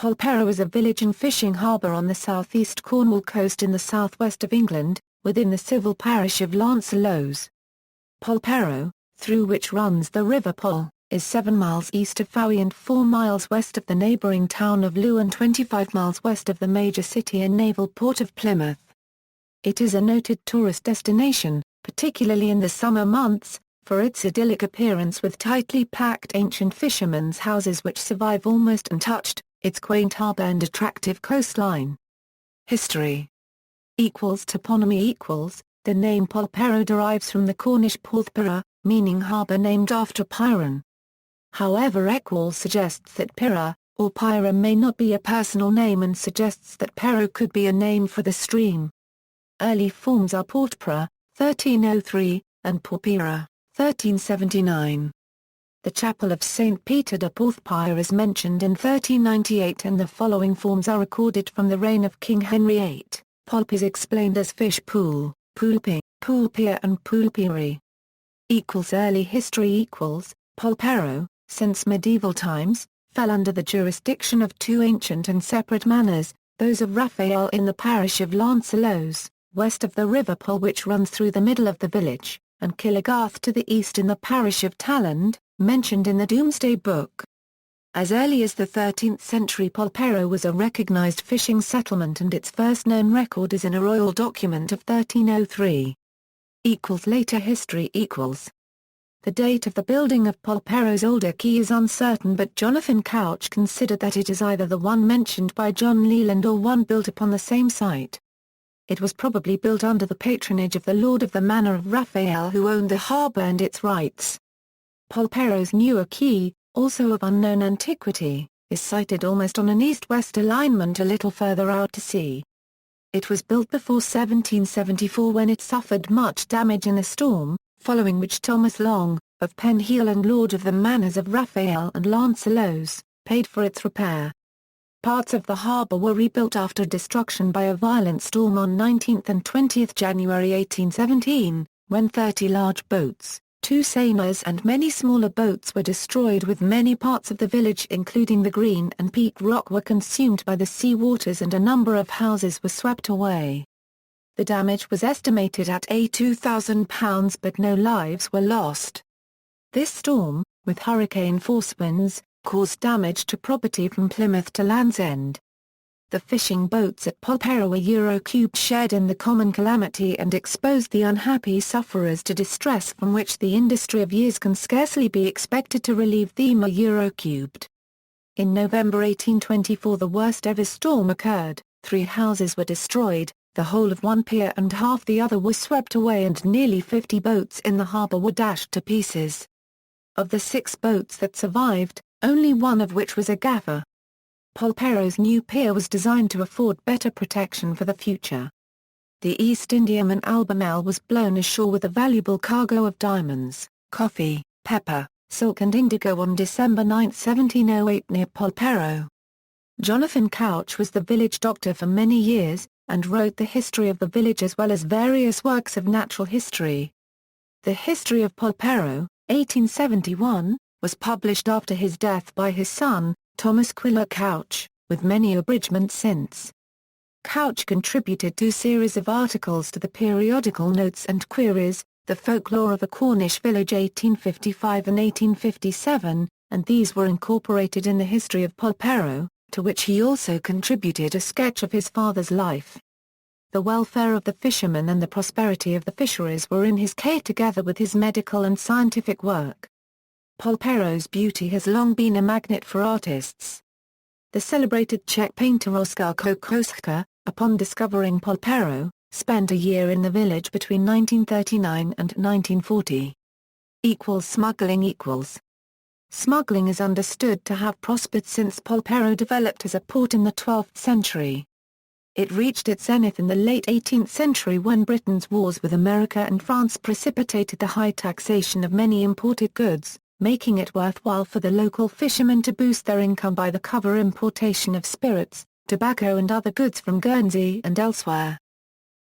Polperro is a village and fishing harbour on the southeast Cornwall coast in the southwest of England, within the civil parish of Lansallos. Polperro, through which runs the River Pol, is 7 miles east of Fowey and 4 miles west of the neighbouring town of Looe and 25 miles west of the major city and naval port of Plymouth. It is a noted tourist destination, particularly in the summer months, for its idyllic appearance with tightly packed ancient fishermen's houses which survive almost untouched, its quaint harbour and attractive coastline. History. Toponymy – the name Polperro derives from the Cornish Polperro, meaning harbour named after Pyron. However, suggests that Pyrrha, or Pyra may not be a personal name and suggests that Perro could be a name for the stream. Early forms are Polperro, 1303, and Polperro, 1379. The chapel of St. Peter de Polperro is mentioned in 1398 and the following forms are recorded from the reign of King Henry VIII. Polp is explained as fish pool, poolpi, poolpier and poolpiri. Early history Polperro, since medieval times, fell under the jurisdiction of two ancient and separate manors, those of Raphael in the parish of Lansallos, west of the River Pol which runs through the middle of the village, and Killigarth to the east in the parish of Talland, mentioned in the Domesday Book. As early as the 13th century Polperro was a recognised fishing settlement and its first known record is in a royal document of 1303. Later history The date of the building of Polperro's older quay is uncertain but Jonathan Couch considered that it is either the one mentioned by John Leland or one built upon the same site. It was probably built under the patronage of the Lord of the Manor of Raphael who owned the harbour and its rights. Polperro's newer quay, also of unknown antiquity, is sited almost on an east-west alignment a little further out to sea. It was built before 1774 when it suffered much damage in a storm, following which Thomas Long, of Penheal and Lord of the Manors of Raphael and Lansallos, paid for its repair. Parts of the harbour were rebuilt after destruction by a violent storm on 19 and 20 January 1817, when 30 large boats, 2 seiners and many smaller boats were destroyed with many parts of the village including the green and peat rock were consumed by the sea waters and a number of houses were swept away. The damage was estimated at £2,000 but no lives were lost. This storm, with hurricane-force winds, caused damage to property from Plymouth to Land's End. The fishing boats at Polperro were Eurocubed shared in the common calamity and exposed the unhappy sufferers to distress from which the industry of years can scarcely be expected to relieve them Eurocubed. In November 1824 the worst ever storm occurred, 3 houses were destroyed, the whole of one pier and half the other were swept away and nearly 50 boats in the harbour were dashed to pieces. Of the 6 boats that survived, only one of which was a gaffer. Polperro's new pier was designed to afford better protection for the future. The East Indiaman Albemarle was blown ashore with a valuable cargo of diamonds, coffee, pepper, silk and indigo on December 9, 1708 near Polperro. Jonathan Couch was the village doctor for many years, and wrote the history of the village as well as various works of natural history. The History of Polperro, 1871, was published after his death by his son, Thomas Quiller Couch, with many abridgments since. Couch contributed 2 series of articles to the periodical Notes and Queries, The Folklore of a Cornish Village 1855 and 1857, and these were incorporated in the History of Polperro, to which he also contributed a sketch of his father's life. The welfare of the fishermen and the prosperity of the fisheries were in his care together with his medical and scientific work. Polperro's beauty has long been a magnet for artists. The celebrated Czech painter Oskar Kokoschka, upon discovering Polperro, spent a year in the village between 1939 and 1940. Smuggling Smuggling is understood to have prospered since Polperro developed as a port in the 12th century. It reached its zenith in the late 18th century when Britain's wars with America and France precipitated the high taxation of many imported goods, making it worthwhile for the local fishermen to boost their income by the cover importation of spirits, tobacco and other goods from Guernsey and elsewhere.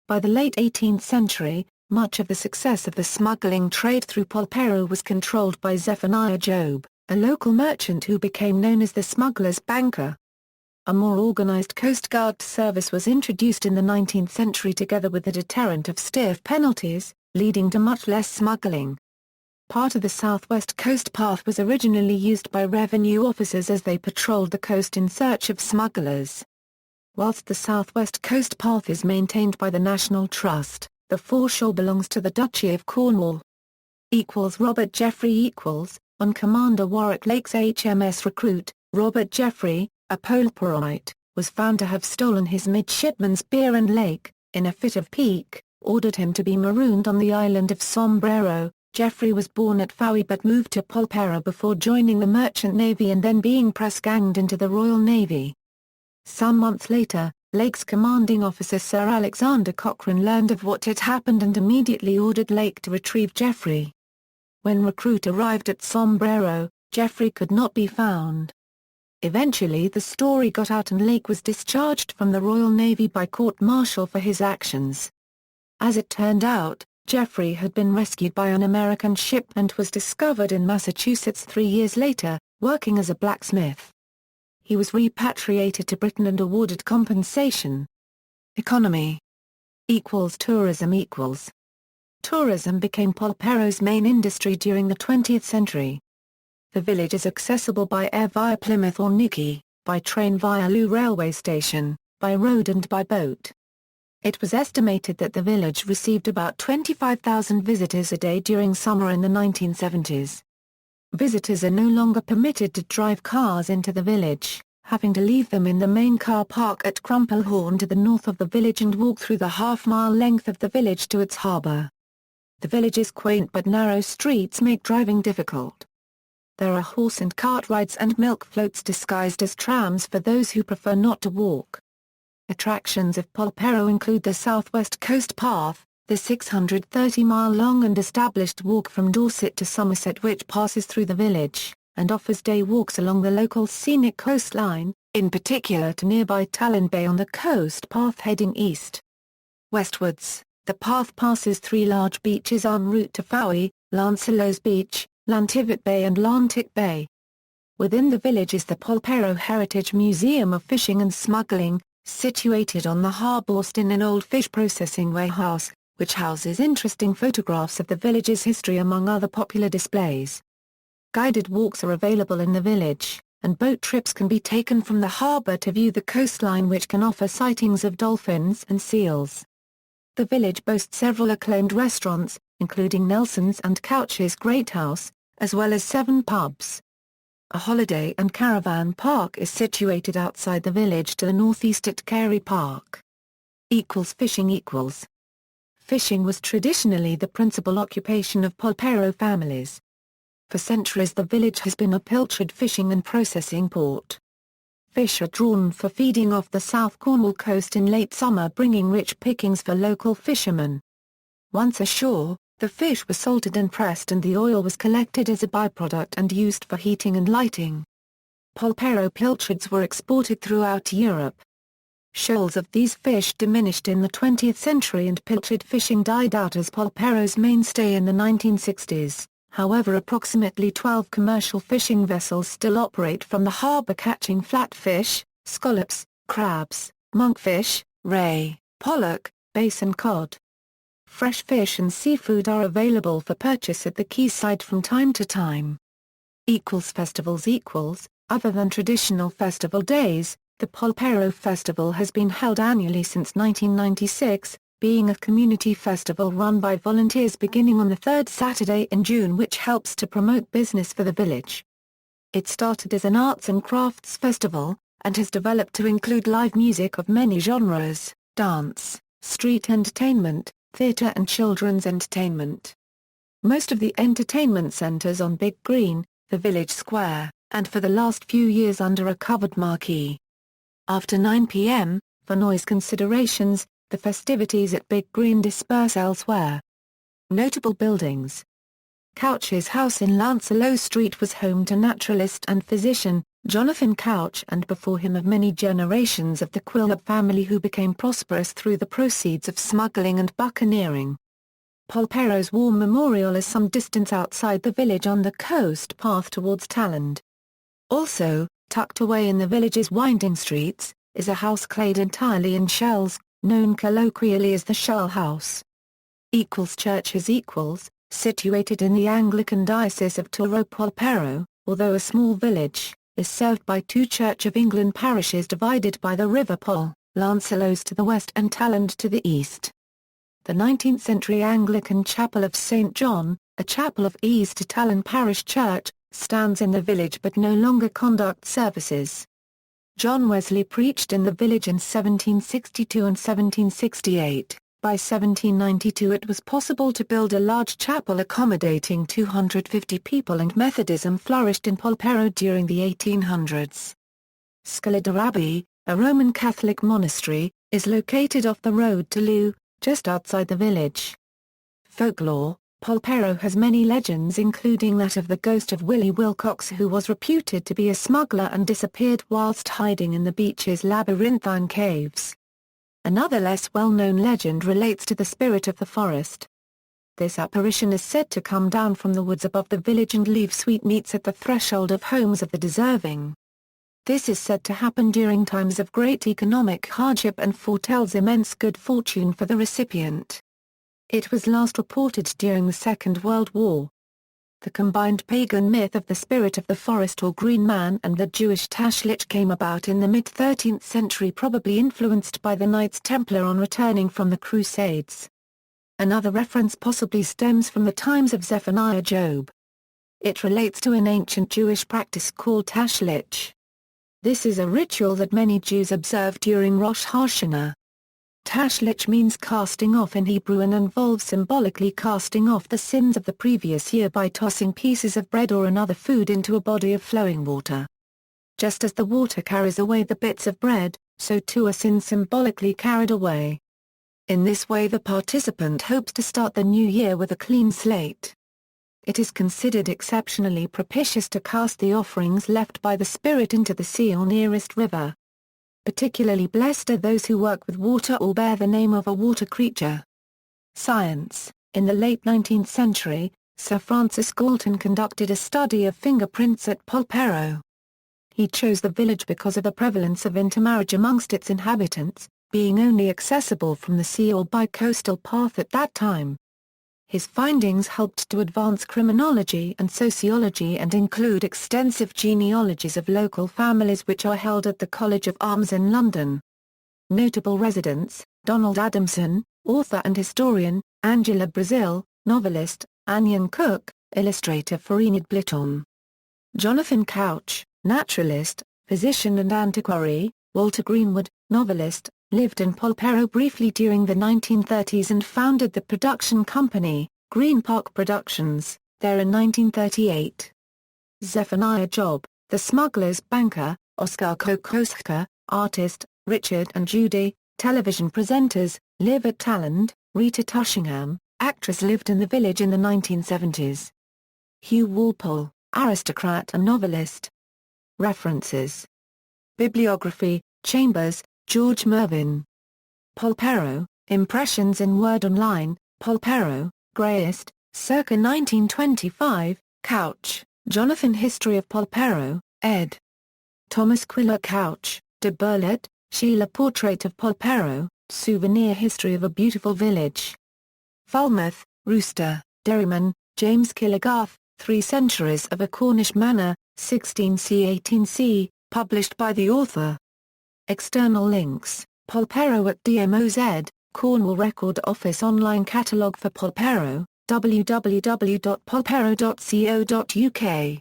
By the late 18th century, much of the success of the smuggling trade through Polperro was controlled by Zephaniah Job, a local merchant who became known as the smuggler's banker. A more organised Coast Guard service was introduced in the 19th century together with the deterrent of stiff penalties, leading to much less smuggling. Part of the southwest coast path was originally used by revenue officers as they patrolled the coast in search of smugglers. Whilst the southwest coast path is maintained by the National Trust, the foreshore belongs to the Duchy of Cornwall. Robert Jeffrey on Commander Warwick Lake's HMS Recruit, Robert Jeffrey, a Polperroite, was found to have stolen his midshipman's beer, and Lake, in a fit of pique, ordered him to be marooned on the island of Sombrero. Jeffrey was born at Fowey but moved to Polperro before joining the Merchant Navy and then being press-ganged into the Royal Navy. Some months later, Lake's commanding officer Sir Alexander Cochrane learned of what had happened and immediately ordered Lake to retrieve Jeffrey. When Recruit arrived at Sombrero, Jeffrey could not be found. Eventually the story got out and Lake was discharged from the Royal Navy by court-martial for his actions. As it turned out, Jeffrey had been rescued by an American ship and was discovered in Massachusetts 3 years later, working as a blacksmith. He was repatriated to Britain and awarded compensation. Economy tourism Tourism became Polperro's main industry during the 20th century. The village is accessible by air via Plymouth or Newquay, by train via Looe railway station, by road and by boat. It was estimated that the village received about 25,000 visitors a day during summer in the 1970s. Visitors are no longer permitted to drive cars into the village, having to leave them in the main car park at Crumplehorn to the north of the village and walk through the half-mile length of the village to its harbour. The village's quaint but narrow streets make driving difficult. There are horse and cart rides and milk floats disguised as trams for those who prefer not to walk. Attractions of Polperro include the Southwest Coast Path, the 630-mile-long and established walk from Dorset to Somerset which passes through the village, and offers day walks along the local scenic coastline, in particular to nearby Talon Bay on the coast path heading east. Westwards, the path passes 3 large beaches en route to Fowey, Lansallos Beach, Lantivet Bay and Lantic Bay. Within the village is the Polperro Heritage Museum of Fishing and Smuggling, situated on the harbour in an old fish processing warehouse, which houses interesting photographs of the village's history among other popular displays. Guided walks are available in the village, and boat trips can be taken from the harbour to view the coastline which can offer sightings of dolphins and seals. The village boasts several acclaimed restaurants, including Nelson's and Couch's Great House, as well as 7 pubs. A holiday and caravan park is situated outside the village to the northeast at Carey Park. Fishing Fishing was traditionally the principal occupation of Polperro families. For centuries the village has been a pilchard fishing and processing port. Fish are drawn for feeding off the South Cornwall coast in late summer, bringing rich pickings for local fishermen. Once ashore, the fish were salted and pressed and the oil was collected as a byproduct and used for heating and lighting. Polperro pilchards were exported throughout Europe. Shoals of these fish diminished in the 20th century and pilchard fishing died out as Polperro's mainstay in the 1960s. However, approximately 12 commercial fishing vessels still operate from the harbour catching flatfish, scallops, crabs, monkfish, ray, pollock, bass and cod. Fresh fish and seafood are available for purchase at the quayside from time to time. Festivals Other than traditional festival days, the Polperro Festival has been held annually since 1996, being a community festival run by volunteers beginning on the 3rd Saturday in June which helps to promote business for the village. It started as an arts and crafts festival, and has developed to include live music of many genres, dance, street entertainment, theatre and children's entertainment. Most of the entertainment centres on Big Green, the village square, and for the last few years under a covered marquee. After 9 p.m., for noise considerations, the festivities at Big Green disperse elsewhere. Notable buildings. Couch's house in Lansallos Street was home to naturalist and physician, Jonathan Couch, and before him of many generations of the Quilp family who became prosperous through the proceeds of smuggling and buccaneering. Polperro's War Memorial is some distance outside the village on the coast path towards Talland. Also, tucked away in the village's winding streets, is a house clad entirely in shells, known colloquially as the Shell House. Church is situated in the Anglican Diocese of Polperro, although a small village, is served by two Church of England parishes divided by the River Pol, Lansallos to the west and Talland to the east. The 19th-century Anglican Chapel of St. John, a chapel of East Talland Parish Church, stands in the village but no longer conducts services. John Wesley preached in the village in 1762 and 1768. By 1792 it was possible to build a large chapel accommodating 250 people, and Methodism flourished in Polperro during the 1800s. Scalada Abbey, a Roman Catholic monastery, is located off the road to Looe, just outside the village. Folklore: Polperro has many legends, including that of the ghost of Willie Wilcox, who was reputed to be a smuggler and disappeared whilst hiding in the beach's labyrinthine caves. Another less well-known legend relates to the spirit of the forest. This apparition is said to come down from the woods above the village and leave sweetmeats at the threshold of homes of the deserving. This is said to happen during times of great economic hardship and foretells immense good fortune for the recipient. It was last reported during the Second World War. The combined pagan myth of the spirit of the forest or green man and the Jewish tashlich came about in the mid-13th century, probably influenced by the Knights Templar on returning from the Crusades. Another reference possibly stems from the times of Zephaniah Job. It relates to an ancient Jewish practice called tashlich. This is a ritual that many Jews observe during Rosh Hashanah. Tashlich means casting off in Hebrew and involves symbolically casting off the sins of the previous year by tossing pieces of bread or another food into a body of flowing water. Just as the water carries away the bits of bread, so too are sins symbolically carried away. In this way the participant hopes to start the new year with a clean slate. It is considered exceptionally propitious to cast the offerings left by the spirit into the sea or nearest river. Particularly blessed are those who work with water or bear the name of a water creature. Science: in the late 19th century, Sir Francis Galton conducted a study of fingerprints at Polperro. He chose the village because of the prevalence of intermarriage amongst its inhabitants, being only accessible from the sea or by coastal path at that time. His findings helped to advance criminology and sociology and include extensive genealogies of local families which are held at the College of Arms in London. Notable residents: Donald Adamson, author and historian; Angela Brazil, novelist; Anyan Cook, illustrator for Enid Blyton; Jonathan Couch, naturalist, physician and antiquary; Walter Greenwood, novelist, lived in Polperro briefly during the 1930s and founded the production company, Green Park Productions, there in 1938. Zephaniah Job, the smuggler's banker; Oskar Kokoschka, artist; Richard and Judy, television presenters, live at Talland; Rita Tushingham, actress, lived in the village in the 1970s. Hugh Walpole, aristocrat and novelist. References: Bibliography: Chambers, George Mervyn. Polperro, Impressions in Word Online, Polperro, Greyest, circa 1925, Couch, Jonathan. History of Polperro, ed. Thomas Quiller. Couch, de Burlet, Sheila. Portrait of Polperro, Souvenir. History of a Beautiful Village. Falmouth, Rooster, Derryman, James Killigarth, 3 Centuries of a Cornish Manor, 16c-18c, published by the author. External links: Polperro at DMOZ, Cornwall Record Office. Online catalogue for Polperro, www.polperro.co.uk.